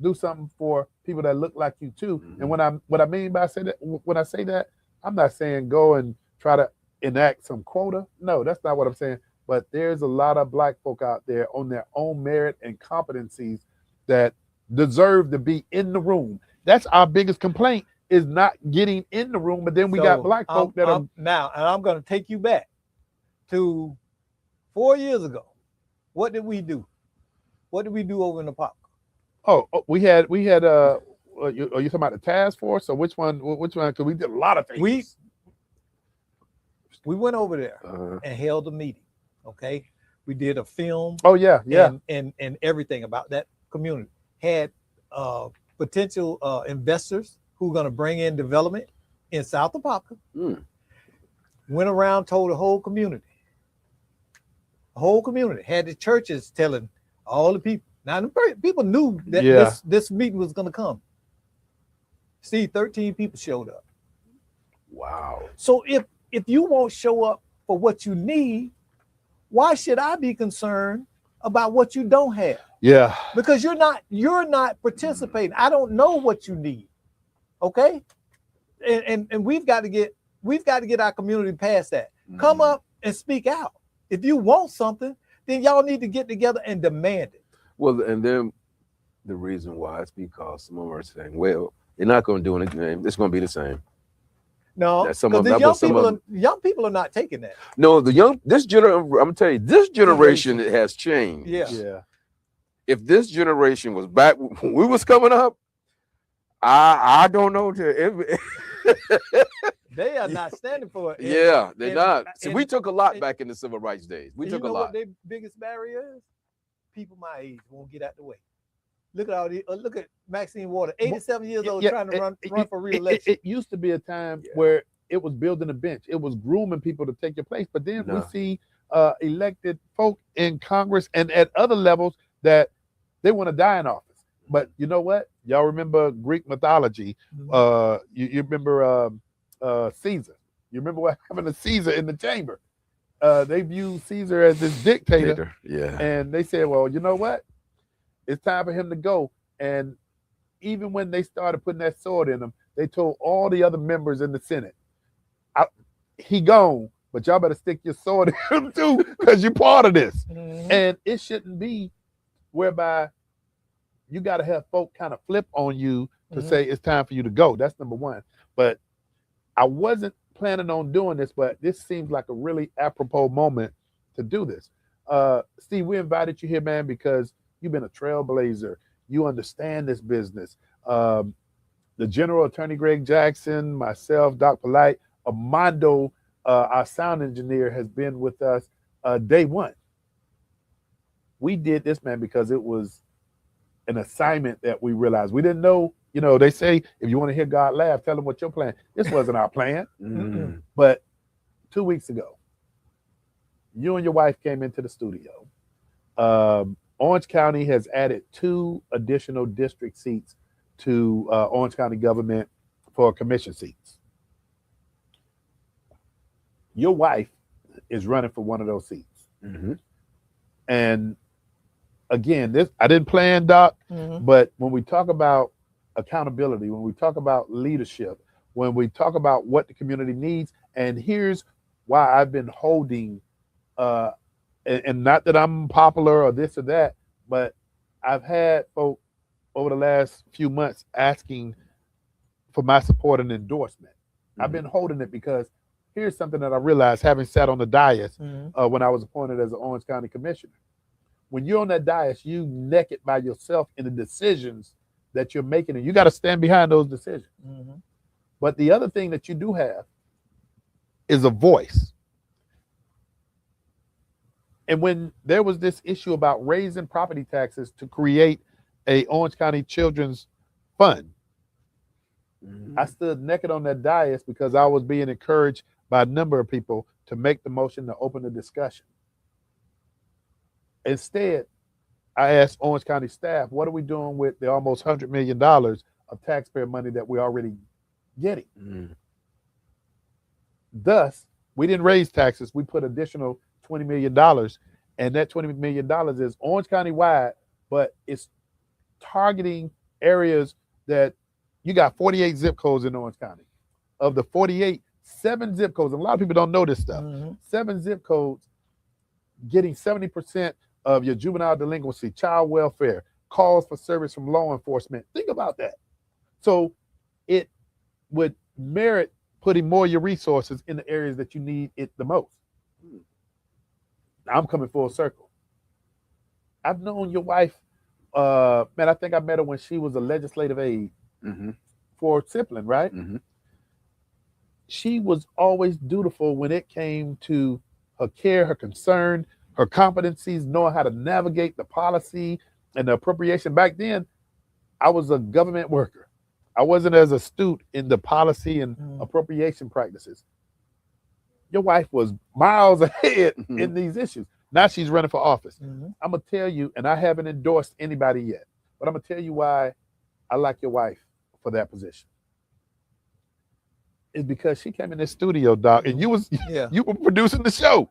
do something for people that look like you too. And what I mean by when I say that, I'm not saying go and try to enact some quota. No, that's not what I'm saying. But there's a lot of black folk out there on their own merit and competencies that deserve to be in the room. That's our biggest complaint, is not getting in the room. But then we got black folk that are now, and I'm going to take you back to 4 years ago. What did we do? What did we do over in the park? Oh, we had are you talking about the task force, or which one? Because we did a lot of things. We went over there and held a meeting. Okay, we did a film. Oh yeah. And everything about that community. Had potential investors who are going to bring in development in South Apopka. Went around, told the whole community. The whole community had the churches telling all the people. Now the people knew that this meeting was going to come. See, 13 people showed up. Wow. So if you won't show up for what you need, why should I be concerned about what you don't have? Yeah. Because you're not participating. I don't know what you need. Okay? And we've got to get our community past that. Come up and speak out. If you want something, then y'all need to get together and demand it. Well, and then the reason why is because some of them are saying, well, they're not going to do anything. It's going to be the same. No, because young people are not taking that. No, I'm gonna tell you, this generation has changed. Yeah. If this generation was back when we was coming up, I don't know. They are not standing for it. Yeah, they're not. See, we took a lot back in the civil rights days. We took a lot. What their biggest barrier is? People my age won't get out the way. Look at all these. Look at Maxine Waters, 87 years old, trying to run for re-election. It used to be a time where it was building a bench. It was grooming people to take your place. But then we see elected folk in Congress and at other levels that they want to die in office. But you know what? Y'all remember Greek mythology. You remember Caesar. You remember what happened to Caesar in the chamber? They viewed Caesar as this dictator. Yeah. And they said, well, you know what? It's time for him to go. And even when they started putting that sword in him, they told all the other members in the Senate, he gone, but y'all better stick your sword in him too, because you're part of this. And it shouldn't be whereby you got to have folk kind of flip on you to Mhm. say it's time for you to go. That's number one. But I wasn't planning on doing this, but this seems like a really apropos moment to do this. Steve, we invited you here, man, because you've been a trailblazer. You understand this business. The General Attorney Greg Jackson, myself, Doc Polite, Armando, our sound engineer, has been with us day one. We did this, man, because it was an assignment that we realized. We didn't know, they say if you want to hear God laugh, tell him what your plan. This wasn't our plan. Mm. But 2 weeks ago, you and your wife came into the studio. Orange County has added 2 additional district seats to Orange County government for commission seats. Your wife is running for one of those seats. Mm-hmm. And again, this I didn't plan, Doc, Mhm. but when we talk about accountability, when we talk about leadership, when we talk about what the community needs, and here's why I've been holding, and not that I'm popular or this or that, but I've had folk over the last few months asking for my support and endorsement. I've been holding it because here's something that I realized having sat on the dais Mhm. when I was appointed as an Orange County Commissioner. When you're on that dais, you naked by yourself in the decisions that you're making, and you got to stand behind those decisions. Mhm. But the other thing that you do have is a voice. And when there was this issue about raising property taxes to create a Orange County Children's Fund, I stood naked on that dais because I was being encouraged by a number of people to make the motion to open the discussion. Instead, I asked Orange County staff, what are we doing with the almost $100 million of taxpayer money that we're already getting? Mm. Thus, we didn't raise taxes. We put additional $20 million, and that $20 million is Orange County wide, but it's targeting areas that you got 48 zip codes in Orange County. Of the 48, 7 zip codes, and a lot of people don't know this stuff, Mhm. 7 zip codes getting 70% of your juvenile delinquency, child welfare, calls for service from law enforcement. Think about that. So it would merit putting more of your resources in the areas that you need it the most. I'm coming full circle. I've known your wife, man, I think I met her when she was a legislative aide Mm-hmm. for Sipling, right? Mm-hmm. She was always dutiful when it came to her care, her concern, her competencies, knowing how to navigate the policy and the appropriation. Back then, I was a government worker. I wasn't as astute in the policy and appropriation practices. Your wife was miles ahead in these issues. Now she's running for office. Mhm. I'm going to tell you, and I haven't endorsed anybody yet, but I'm going to tell you why I like your wife for that position. It's because she came in this studio, Doc, and Yeah. you were producing the show.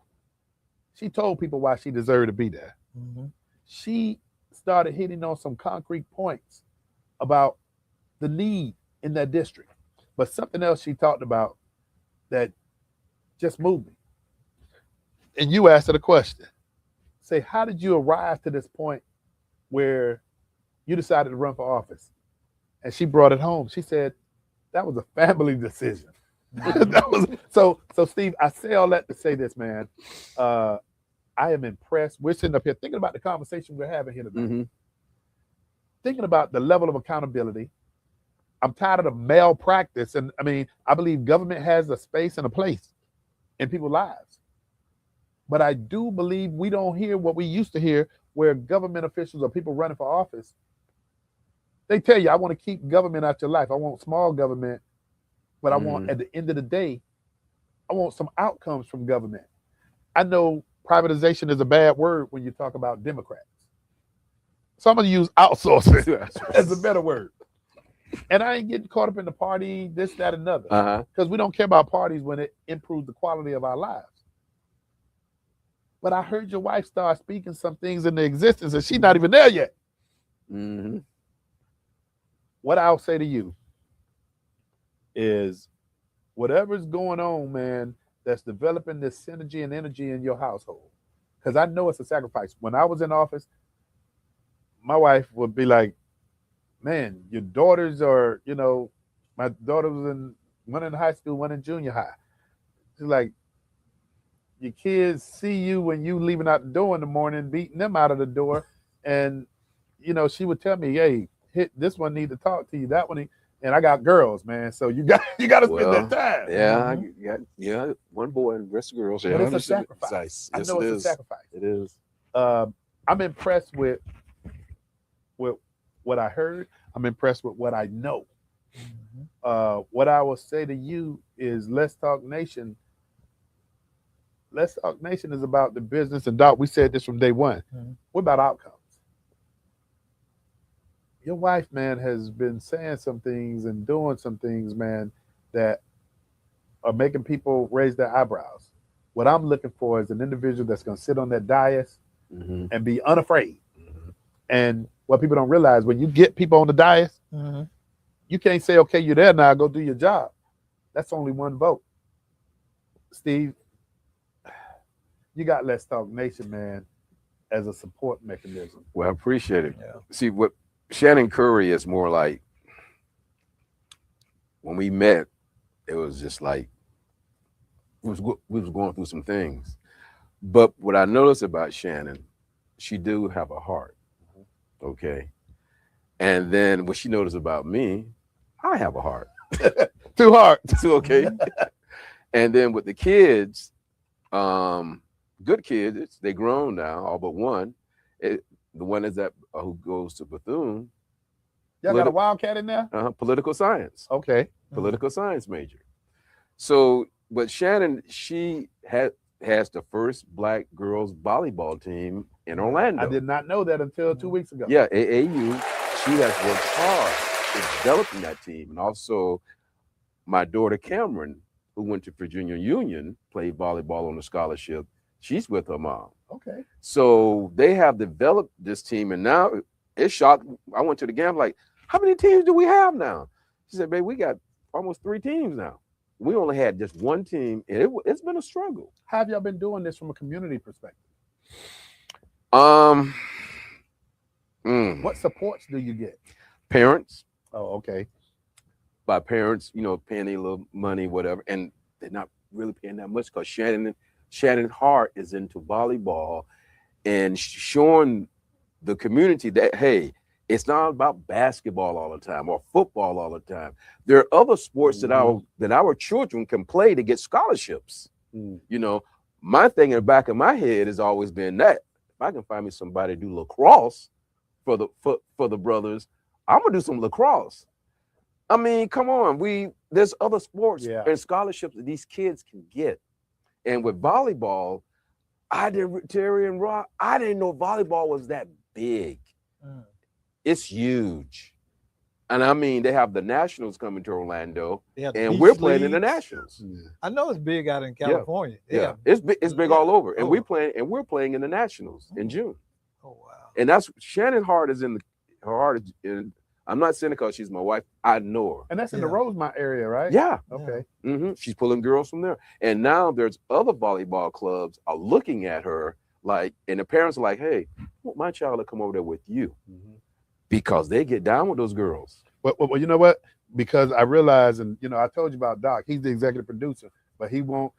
She told people why she deserved to be there. Mhm. She started hitting on some concrete points about the need in that district. But something else she talked about that just moved me. And you asked her the question. Say, how did you arrive to this point where you decided to run for office? And she brought it home. She said, that was a family decision. That was so Steve, I say all that to say this, man. I am impressed. We're sitting up here thinking about the conversation we're having here tonight. Mm-hmm. Thinking about the level of accountability. I'm tired of the malpractice. And I mean, I believe government has a space and a place in people's lives. But I do believe we don't hear what we used to hear where government officials or people running for office, they tell you, I want to keep government out your life. I want small government, but I want, at the end of the day, I want some outcomes from government. I know privatization is a bad word when you talk about Democrats. So I'm going to use outsourcing as a better word. And I ain't getting caught up in the party, this, that, another. Because we don't care about parties when it improves the quality of our lives. But I heard your wife start speaking some things into existence, and she's not even there yet. Mm-hmm. What I'll say to you is whatever's going on, man, that's developing this synergy and energy in your household. Because I know it's a sacrifice. When I was in office, my wife would be like, man, your daughters are, my daughter was one in high school, one in junior high. It's like your kids see you when you leaving out the door in the morning, beating them out of the door, and she would tell me, "Hey, hit this one need to talk to you, that one." And I got girls, man, so you got to spend that time. Yeah, yeah, one boy and the rest of girls. But Yeah, it's a sacrifice. I Yes, know it it's a is. sacrifice. It is. I'm impressed with what I heard. I'm impressed with what I know. What I will say to you is, Let's Talk Nation. Let's Talk Nation is about the business, and Doc, we said this from day one. We're about outcomes. Your wife, man, has been saying some things and doing some things, man, that are making people raise their eyebrows. What I'm looking for is an individual that's going to sit on that dais and be unafraid. And what people don't realize, when you get people on the dais, you can't say, "Okay, you're there now, go do your job." That's only one vote. Steve, you got Let's Talk Nation, man, as a support mechanism. Well, I appreciate it. Yeah. See, what Shannon Curry is more like, when we met, it was just like we was going through some things. But what I noticed about Shannon, she do have a heart. Okay. And then what she noticed about me, I have a heart. Too hard. So, okay. And then with the kids, good kids, they grown now, all but one. The one is that who goes to Bethune. Y'all got a Wildcat in there? Political science. Okay. Political science major. So, but Shannon, she has the first Black girls volleyball team in Orlando. I did not know that until 2 weeks ago. Yeah, AAU. She has worked hard in developing that team. And also, my daughter Cameron, who went to Virginia Union, played volleyball on a scholarship. She's with her mom. Okay. So they have developed this team, and now it's shocked. I went to the game, like, how many teams do we have now? She said, "Babe, we got almost 3 teams now. We only had just one team, and it's been a struggle." How have y'all been doing this from a community perspective? What supports do you get? Parents. Oh, okay. By parents, paying a little money, whatever, and they're not really paying that much because Shannon Hart is into volleyball and showing the community that, hey, it's not about basketball all the time or football all the time. There are other sports that our children can play to get scholarships. My thing in the back of my head has always been that if I can find me somebody to do lacrosse for the brothers, I'm gonna do some lacrosse. I mean, come on, there's other sports and scholarships that these kids can get. And with volleyball, Terry and Rob, I didn't know volleyball was that big. It's huge. And I mean, they have the Nationals coming to Orlando, and we're playing in the Nationals. I know it's big out in California. Yeah. It's big all over. And we're playing in the Nationals in June. Oh, wow. And that's Shannon Hart is her heart is in. I'm not saying it because she's my wife. I know her. And that's in the Rosemont area, right? Yeah. Okay. She's pulling girls from there. And now there's other volleyball clubs are looking at her like, and the parents are like, "Hey, I want my child to come over there with you." Because they get down with those girls. Well, you know what? Because I realized, and I told you about Doc. He's the executive producer, but he won't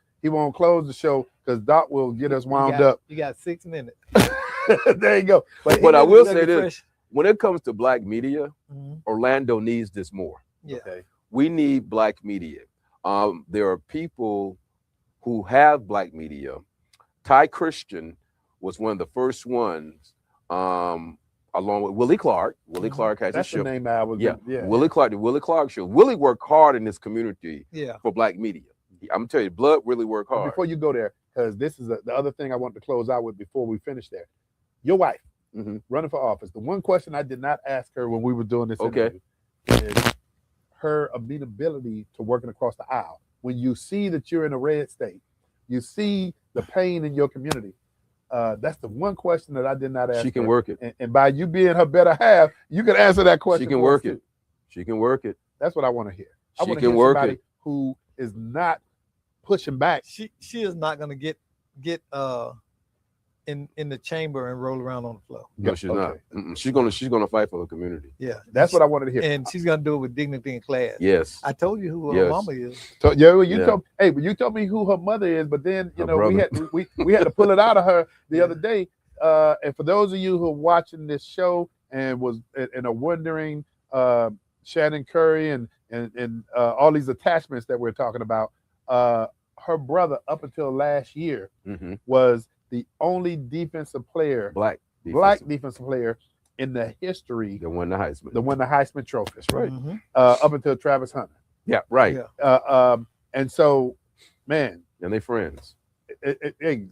close the show because Doc will get us wound up. You got 6 minutes. There you go. But I will say this: when it comes to Black media, Orlando needs this more. Yeah. Okay. We need Black media. There are people who have Black media. Ty Christian was one of the first ones, along with Willie Clark. Willie Clark has That's a show. The name I was. Yeah. Willie Clark, the Willie Clark show. Willie worked hard in this community for Black media. I'm telling you, Blood really worked hard. Before you go there, because this is the other thing I want to close out with before we finish there. Your wife, running for office. The one question I did not ask her when we were doing this interview is her amenability to working across the aisle. When you see that you're in a red state, you see the pain in your community. That's the one question that I did not ask. She can her. work it. And by you being her better half, you can answer that question. She can work it. She can work it. That's what I want to hear. I She want to can hear work somebody it. who is not pushing back. She is not going to get in the chamber and roll around on the floor. No, she's not. Okay. She's gonna fight for the community. Yeah, That's what I wanted to hear. and she's gonna do it with dignity and class. Yes. I told you who her Yes. mama is. So yeah, you Yeah. told but you told me who her mother is, but then you Her know brother. we had to pull it out of her the other day. And for those of you who are watching this show and are wondering, Shannon Curry and all these attachments that we're talking about, her brother up until last year was the only defensive player, Black defensive player in the history that won the Heisman. that won the Heisman Trophy. That's right. Up until Travis Hunter. Yeah, right. Yeah. And so, man, And they friends.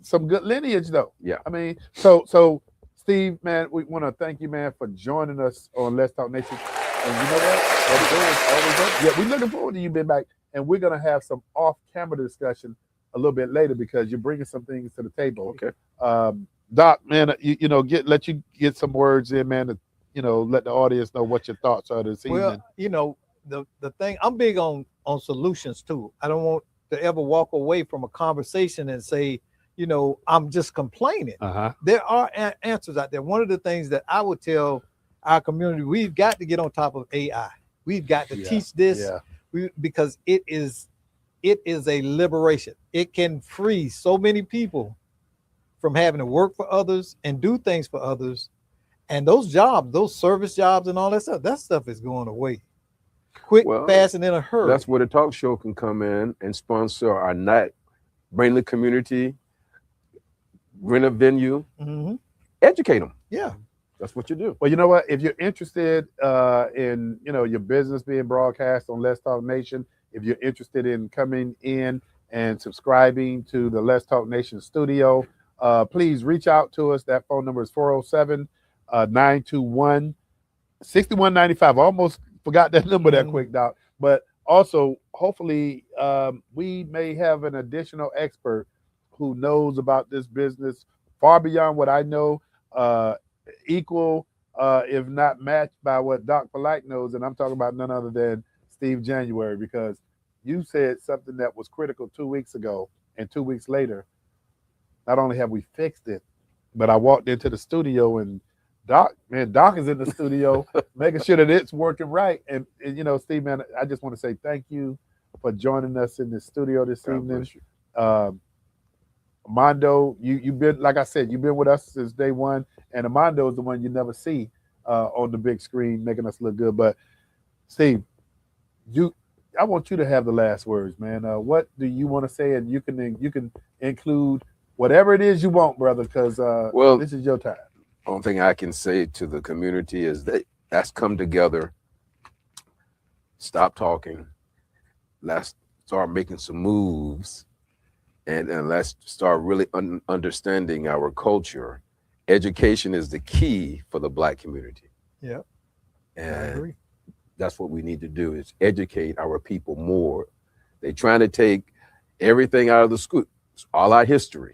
some good lineage though. Yeah. I mean, so Steve, man, we want to thank you, man, for joining us on Let's Talk Nation. And you know what? That door is always open. Yeah, we're looking forward to you being back, and we're gonna have some off-camera discussion a little bit later because you're bringing some things to the table. Okay. Doc, man, let you get some words in, man, to let the audience know what your thoughts are this evening. Well, the thing, I'm big on solutions too. I don't want to ever walk away from a conversation and say, I'm just complaining. There are answers out there. One of the things that I would tell our community, we've got to get on top of AI. We've got to teach this because it is a liberation. It can free so many people from having to work for others and do things for others. And those jobs, those service jobs and all that stuff is going away quick, fast, and in a hurry. That's where the talk show can come in and sponsor our night, bring the community, rent a venue, educate them. Yeah. That's what you do. Well, you know what? If you're interested in your business being broadcast on Let's Talk Nation, if you're interested in coming in and subscribing to the Let's Talk Nation studio, please reach out to us. That phone number is 407-921-6195. Almost forgot that number that quick, Doc. But also, hopefully, we may have an additional expert who knows about this business far beyond what I know, equal, if not matched by what Doc Polite knows. And I'm talking about none other than Steve January, because you said something that was critical 2 weeks ago, and 2 weeks later, not only have we fixed it, but I walked into the studio and Doc is in the studio making sure that it's working right. And Steve, man, I just want to say thank you for joining us in the studio this evening. Armando, you've been, like I said, you've been with us since day one, and Armando is the one you never see on the big screen making us look good. But Steve, I want you to have the last words, man. What do you want to say? And you can include whatever it is you want, brother, because this is your time. Only thing I can say to the community is let's come together, stop talking, let's start making some moves, and let's start really understanding our culture. Education is the key for the Black community. Yeah, and I agree. That's what we need to do, is educate our people more. They're trying to take everything out of the school, all our history.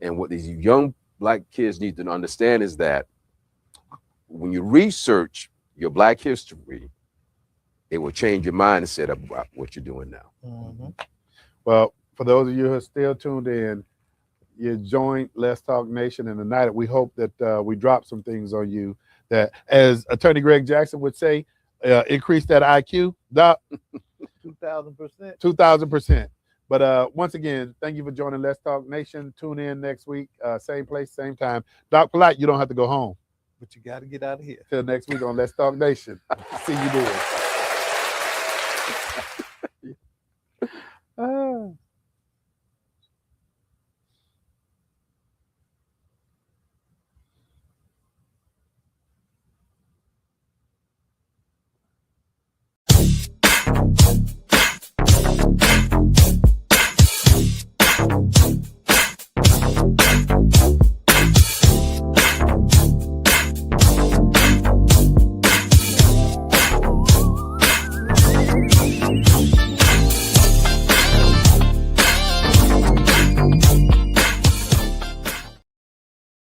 And what these young Black kids need to understand is that when you research your Black history, it will change your mindset about what you're doing now. Well, for those of you who are still tuned in, you joined Let's Talk Nation, and tonight we hope that we drop some things on you that, as Attorney Greg Jackson would say, increase that IQ. 2,000%. 2,000%. But once again, thank you for joining Let's Talk Nation. Tune in next week, same place, same time. Doc Polite, you don't have to go home. But you got to get out of here. Till next week on Let's Talk Nation. See you there.